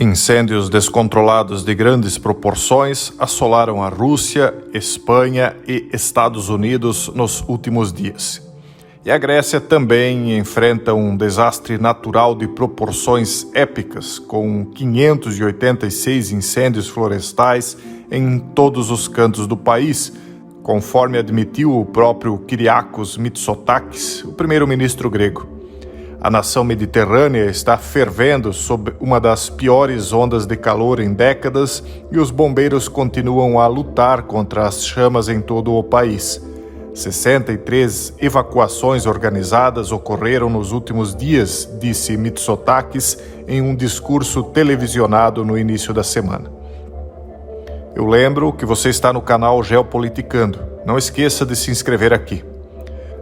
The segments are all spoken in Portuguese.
Incêndios descontrolados de grandes proporções assolaram a Rússia, Espanha e Estados Unidos nos últimos dias. E a Grécia também enfrenta um desastre natural de proporções épicas, com 586 incêndios florestais em todos os cantos do país, conforme admitiu o próprio Kyriakos Mitsotakis, o primeiro-ministro grego. A nação mediterrânea está fervendo sob uma das piores ondas de calor em décadas e os bombeiros continuam a lutar contra as chamas em todo o país. 63 evacuações organizadas ocorreram nos últimos dias, disse Mitsotakis em um discurso televisionado no início da semana. Eu lembro que você está no canal Geopoliticando. Não esqueça de se inscrever aqui.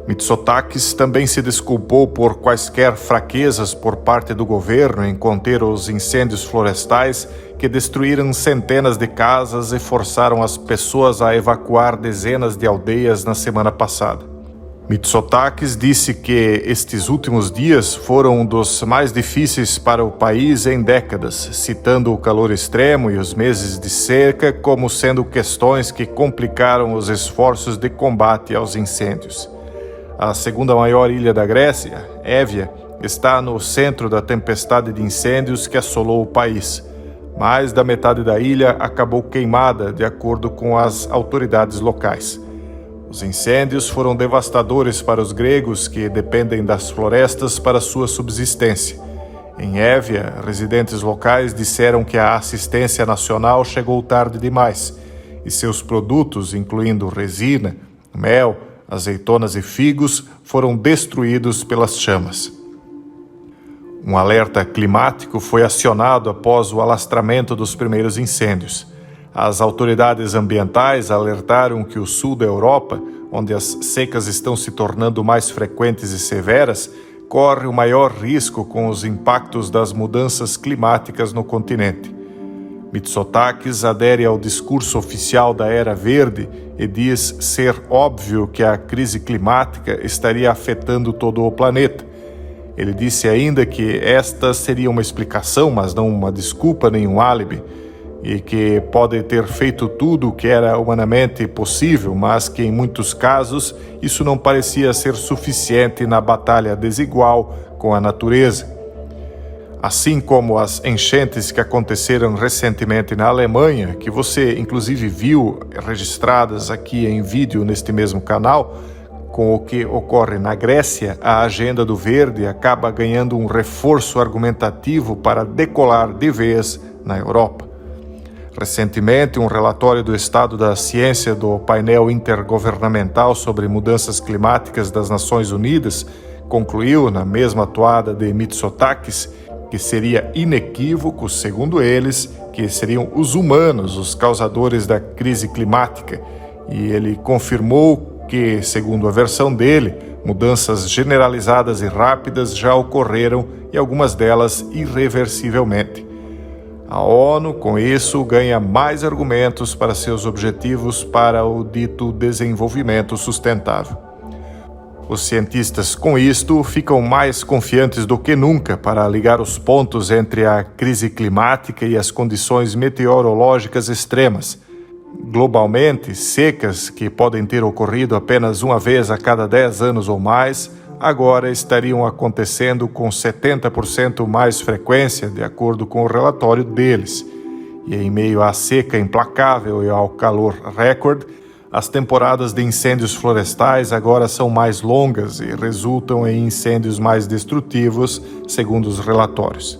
Mitsotakis também se desculpou por quaisquer fraquezas por parte do governo em conter os incêndios florestais que destruíram centenas de casas e forçaram as pessoas a evacuar dezenas de aldeias na semana passada. Mitsotakis disse que estes últimos dias foram um dos mais difíceis para o país em décadas, citando o calor extremo e os meses de seca como sendo questões que complicaram os esforços de combate aos incêndios. A segunda maior ilha da Grécia, Évia, está no centro da tempestade de incêndios que assolou o país. Mais da metade da ilha acabou queimada, de acordo com as autoridades locais. Os incêndios foram devastadores para os gregos que dependem das florestas para sua subsistência. Em Évia, residentes locais disseram que a assistência nacional chegou tarde demais e seus produtos, incluindo resina, mel, azeitonas e figos, foram destruídos pelas chamas. Um alerta climático foi acionado após o alastramento dos primeiros incêndios. As autoridades ambientais alertaram que o sul da Europa, onde as secas estão se tornando mais frequentes e severas, corre o maior risco com os impactos das mudanças climáticas no continente. Mitsotakis adere ao discurso oficial da Era Verde e diz ser óbvio que a crise climática estaria afetando todo o planeta. Ele disse ainda que esta seria uma explicação, mas não uma desculpa nem um álibi, e que pode ter feito tudo o que era humanamente possível, mas que em muitos casos isso não parecia ser suficiente na batalha desigual com a natureza. Assim como as enchentes que aconteceram recentemente na Alemanha, que você inclusive viu registradas aqui em vídeo neste mesmo canal, com o que ocorre na Grécia, a agenda do Verde acaba ganhando um reforço argumentativo para decolar de vez na Europa. Recentemente, um relatório do Estado da Ciência do Painel Intergovernamental sobre Mudanças Climáticas das Nações Unidas concluiu, na mesma toada de Mitsotakis, que seria inequívoco, segundo eles, que seriam os humanos os causadores da crise climática, e ele confirmou que, segundo a versão dele, mudanças generalizadas e rápidas já ocorreram e algumas delas irreversivelmente. A ONU, com isso, ganha mais argumentos para seus objetivos para o dito desenvolvimento sustentável. Os cientistas, com isto, ficam mais confiantes do que nunca para ligar os pontos entre a crise climática e as condições meteorológicas extremas. Globalmente, secas que podem ter ocorrido apenas uma vez a cada 10 anos ou mais, agora estariam acontecendo com 70% mais frequência, de acordo com o relatório deles. E em meio à seca implacável e ao calor recorde, as temporadas de incêndios florestais agora são mais longas e resultam em incêndios mais destrutivos, segundo os relatórios.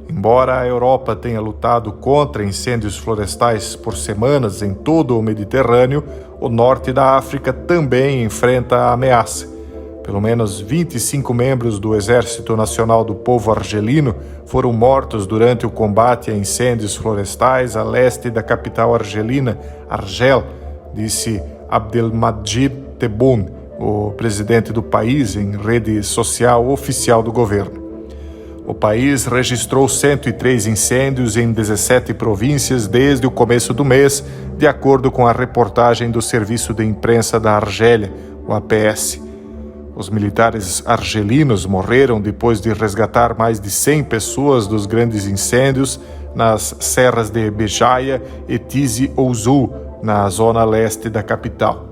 Embora a Europa tenha lutado contra incêndios florestais por semanas em todo o Mediterrâneo, o norte da África também enfrenta a ameaça. Pelo menos 25 membros do Exército Nacional do Povo Argelino foram mortos durante o combate a incêndios florestais a leste da capital argelina, Argel, disse Abdelmadjid Tebboune, o presidente do país, em rede social oficial do governo. O país registrou 103 incêndios em 17 províncias desde o começo do mês, de acordo com a reportagem do Serviço de Imprensa da Argélia, o APS. Os militares argelinos morreram depois de resgatar mais de 100 pessoas dos grandes incêndios nas serras de Bejaia e Tizi Ouzou, na zona leste da capital.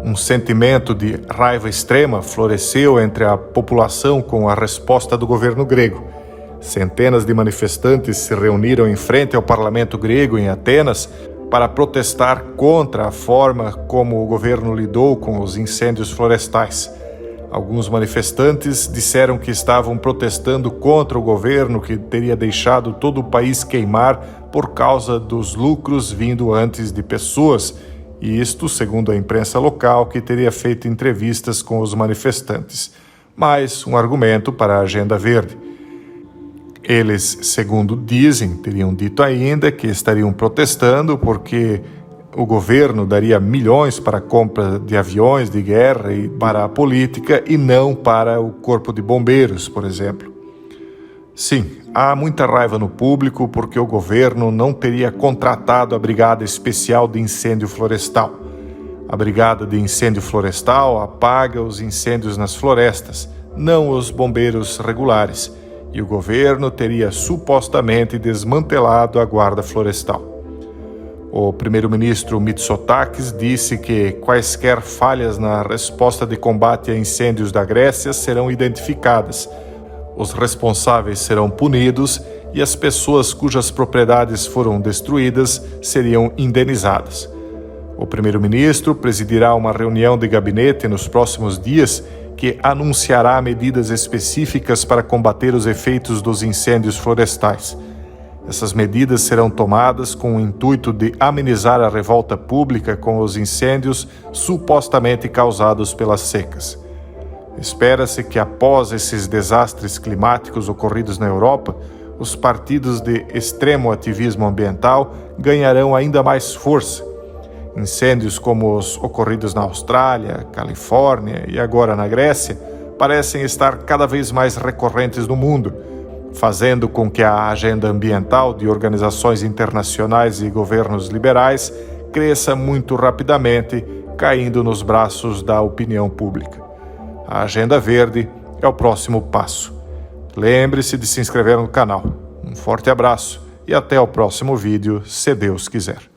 Um sentimento de raiva extrema floresceu entre a população com a resposta do governo grego. Centenas de manifestantes se reuniram em frente ao parlamento grego em Atenas para protestar contra a forma como o governo lidou com os incêndios florestais. Alguns manifestantes disseram que estavam protestando contra o governo que teria deixado todo o país queimar por causa dos lucros vindo antes de pessoas, e isto segundo a imprensa local, que teria feito entrevistas com os manifestantes. Mais um argumento para a Agenda Verde. Eles, segundo dizem, teriam dito ainda que estariam protestando porque o governo daria milhões para a compra de aviões de guerra e para a política e não para o corpo de bombeiros, por exemplo. Sim, há muita raiva no público porque o governo não teria contratado a Brigada Especial de Incêndio Florestal. A Brigada de Incêndio Florestal apaga os incêndios nas florestas, não os bombeiros regulares, e o governo teria supostamente desmantelado a Guarda Florestal. O primeiro-ministro Mitsotakis disse que quaisquer falhas na resposta de combate a incêndios da Grécia serão identificadas, os responsáveis serão punidos e as pessoas cujas propriedades foram destruídas seriam indenizadas. O primeiro-ministro presidirá uma reunião de gabinete nos próximos dias que anunciará medidas específicas para combater os efeitos dos incêndios florestais. Essas medidas serão tomadas com o intuito de amenizar a revolta pública com os incêndios supostamente causados pelas secas. Espera-se que após esses desastres climáticos ocorridos na Europa, os partidos de extremo ativismo ambiental ganharão ainda mais força. Incêndios como os ocorridos na Austrália, Califórnia e agora na Grécia parecem estar cada vez mais recorrentes no mundo, fazendo com que a agenda ambiental de organizações internacionais e governos liberais cresça muito rapidamente, caindo nos braços da opinião pública. A Agenda Verde é o próximo passo. Lembre-se de se inscrever no canal. Um forte abraço e até o próximo vídeo, se Deus quiser.